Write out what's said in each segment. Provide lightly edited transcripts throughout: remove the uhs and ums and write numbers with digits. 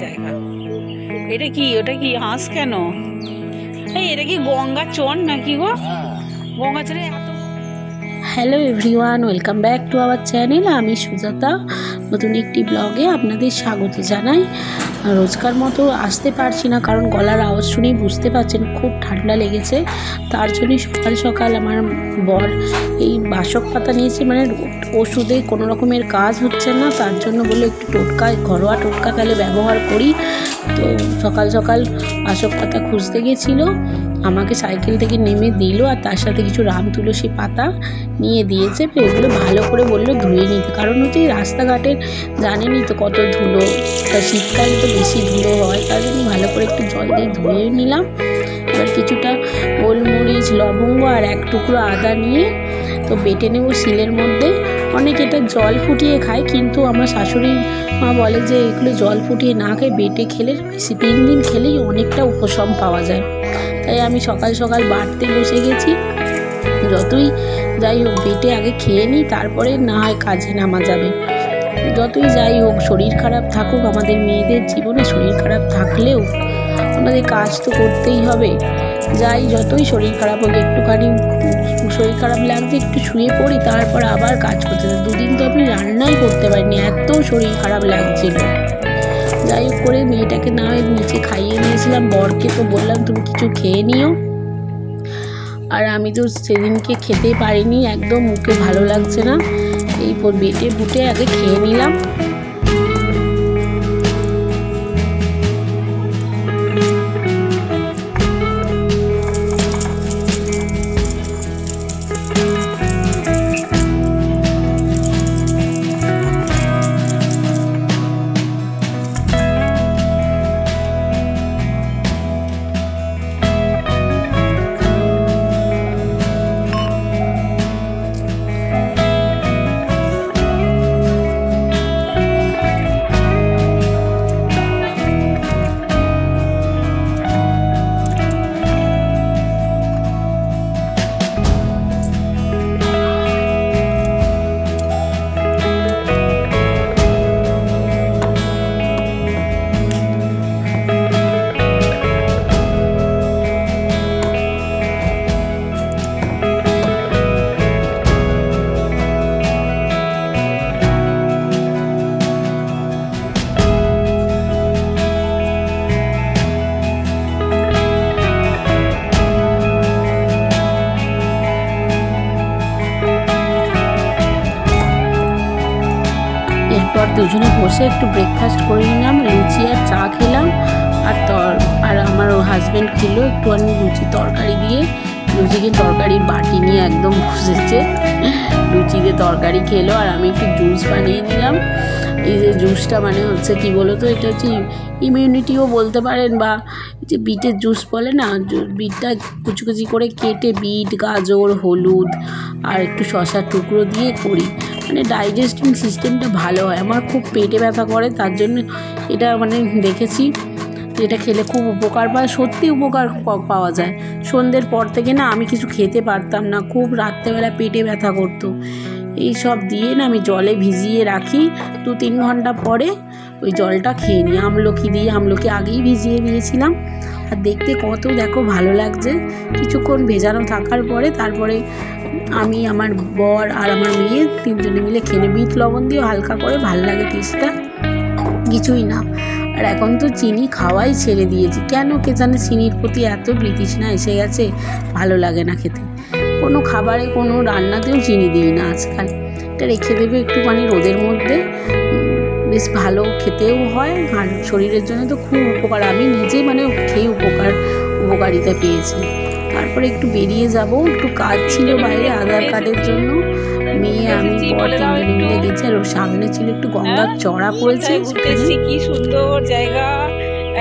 জায়গা এটা কি, ওটা কি হাঁস কেন? এই এটা কি গঙ্গা চর নাকি গো? গঙ্গা চরে এত। Hello everyone, welcome back to our channel. আমি সুজাতা নতুন একটি ব্লগে আপনাদের স্বাগত জানাই। রোজকার মতো আসতে পারছি না, কারণ গলার আওয়াজ শুনেই বুঝতে পারছেন খুব ঠান্ডা লেগেছে। তার জন্যই সকাল সকাল আমার বর এই বাসক পাতা নিয়েছে, মানে ওষুধে কোনো রকমের কাজ হচ্ছে না, তার জন্য বললো একটু টোটকা, ঘরোয়া টোটকা তাহলে ব্যবহার করি। তো সকাল সকাল বাসক পাতা খুঁজতে গেছিলো, আমাকে সাইকেল থেকে নেমে দিল, আর তার সাথে কিছু রাম তুলসী পাতা নিয়ে দিয়েছে। এগুলো ভালো করে বললো ধুয়ে নিতে, কারণ হচ্ছে রাস্তাঘাটের জানেনই তো কত ধুলো, শীতকালে তো বেশি ধুলো হয়, তার জন্য ভালো করে একটু জল দিয়ে ধুয়ে নিলাম। এবার কিছুটা গোলমরিচ, লবঙ্গ আর এক টুকরো আদা নিয়ে তো বেটে নেব শিলের মধ্যে। অনেকে এটা জল ফুটিয়ে খায়, কিন্তু আমার শাশুড়ি মা বলে যে এগুলো জল ফুটিয়ে না খেয়ে বেটে খেলে 3 দিন খেলেই অনেকটা উপশম পাওয়া যায়। তাই আমি সকাল সকাল বাটতে বসে গেছি। যতই যাই হোক বেটে আগে খেয়ে নিই, তারপরে না হয় কাজে নামা যাবে। যতই যাই হোক, শরীর খারাপ থাকুক, আমাদের মেয়েদের জীবনে শরীর খারাপ থাকলেও আমাদের কাজ তো করতেই হবে। যাই যতই শরীর খারাপ হোক, একটুখানি শরীর খারাপ লাগছে একটু শুয়ে পড়ি, তারপর আবার কাজ করতে যাই। 2 দিন তো আমি রান্নাই করতে পারিনি, এত শরীর খারাপ লাগছিল। যাই হোক করে মেয়েটাকে না হয় নিচে খাইয়ে নিয়েছিলাম, বরকে তো বললাম তুমি কিছু খেয়ে নিও। আর আমি তো সেদিনকে খেতে পারিনি, একদম মুখে ভালো লাগছে না, এই বেটে বুটে আগে খেয়ে নিলাম। এরপর দুজনে বসে একটু ব্রেকফাস্ট করে নিলাম, লুচি আর চা খেলাম। আর আমার হাজব্যান্ড খেলো একটুখানি লুচি তরকারি দিয়ে, লুচিকে তরকারির বাটি নিয়ে একদম বসেছে, লুচি দিয়ে তরকারি খেলো। আর আমি একটু জুস বানিয়ে নিলাম। এই যে জুসটা মানে হচ্ছে কি বলো তো, এটা হচ্ছে ইমিউনিটিও বলতে পারেন, বা যে বিটের জুস বলে না, বিটটা কুচি কুচি করে কেটে বিট, গাজর, হলুদ আর একটু শসার টুকরো দিয়ে করি, মানে ডাইজেস্টিং সিস্টেমটা ভালো হয়। আমার খুব পেটে ব্যথা করে, তার জন্য এটা মানে দেখেছি এটা খেলে খুব উপকার পায়, সত্যি উপকার পাওয়া যায়। সন্ধ্যের পর থেকে না আমি কিছু খেতে পারতাম না, খুব রাত্রেবেলা পেটে ব্যথা করতো। এই সব দিয়ে না আমি জলে ভিজিয়ে রাখি, 2-3 ঘন্টা পরে ওই জলটা খেয়ে নিই। আমলকি দিয়ে, আমলকি আগেই ভিজিয়ে দিয়েছিলাম। আর দেখতে কত দেখো ভালো লাগছে। কিছুক্ষণ ভেজানো থাকার পরে তারপরে আমি, আমার বর আর আমার মেয়ে 3 জনে মিলে খেয়ে নিই। বিট লবণ দিয়েও হালকা করে, ভালো লাগে টেস্টটা, কিছুই না। আর এখন তো চিনি খাওয়াই ছেড়ে দিয়েছি, কেন কে জানে চিনির প্রতি এত বিতৃষ্ণা এসে গেছে, ভালো লাগে না খেতে। কোনো খাবারে, কোনো রান্নাতেও চিনি দিই না আজকাল। এটা রেখে দেবে একটুখানি রোদের মধ্যে, বেশ ভালো খেতেও হয়, আর শরীরের জন্য তো খুব উপকার। আমি নিজে মানে খেয়ে উপকারিতা পেয়েছি। তারপরে একটু বেরিয়ে যাব, একটু কাজ ছিল বাইরে আধার কার্ডের জন্য। মেয়ে আমি বর 3 জনে মিলে গেছি, আর ওর সামনে ছিল একটু গঙ্গার চড়া পড়েছে। কি সুন্দর জায়গা,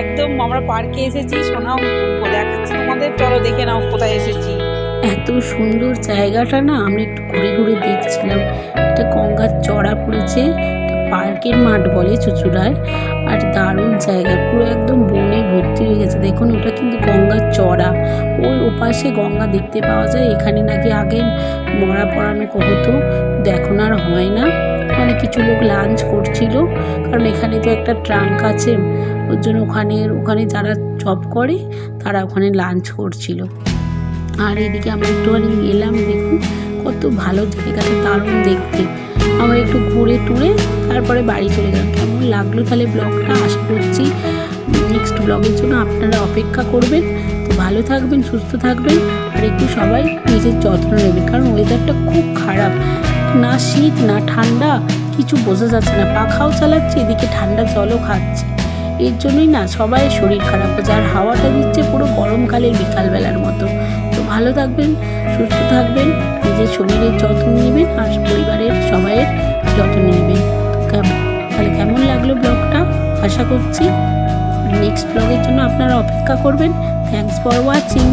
একদম আমরা পার্কে এসেছি, সোনাও দেখাচ্ছি তোমাদের, চলো দেখে নাও কোথায় এসেছি। এত সুন্দর জায়গাটা না, আমি একটু ঘুরে ঘুরে দেখছিলাম। এটা গঙ্গার চড়া পড়েছে, পার্কের মাঠ বলে চুচুড়ায়, আর দারুণ জায়গা, পুরো একদম বনে ভর্তি হয়ে গেছে। দেখুন ওটা কিন্তু গঙ্গার চড়া, ওই ওপাশে গঙ্গা দেখতে পাওয়া যায়। এখানে নাকি আগে মরা পড়ানো হতো, এখন আর হয় না। অনেক কিছু লোক লাঞ্চ করছিল, কারণ এখানে তো একটা ট্রাঙ্ক আছে, ওর জন্য ওখানে যারা জব করে তারা ওখানে লাঞ্চ করছিল। আর এদিকে আমরা একটুখানি এলাম, দেখুন কত ভালো জায়গাটা, দারুণ দেখতে। আমরা একটু ঘুরে টুরে তারপরে বাড়ি চলে গেলাম। কেমন লাগলো তাহলে ব্লগটা? আশা করছি নেক্সট ব্লগের জন্য আপনারা অপেক্ষা করবেন। তো ভালো থাকবেন, সুস্থ থাকবেন, আর একটু সবাই নিজের যত্ন নেবেন, কারণ ওয়েদারটা খুব খারাপ, না শীত না ঠান্ডা, কিছু বোঝা যাচ্ছে না। পাখাও চালাচ্ছে, এদিকে ঠান্ডা জলও খাচ্ছে, এর জন্যই না সবাই শরীর খারাপ হচ্ছে। আর হাওয়াটা দিচ্ছে পুরো গরমকালের বিকালবেলার মতো। তো ভালো থাকবেন, সুস্থ থাকবেন, নিজের শরীরের যত্ন নেবেন, আর পরিবারের সবাইয়ের যত্ন নেবেন। তাহলে কেমন লাগলো ব্লগটা? আশা করছি নেক্সট ব্লগের জন্য আপনারা অপেক্ষা করবেন। Thanks for watching.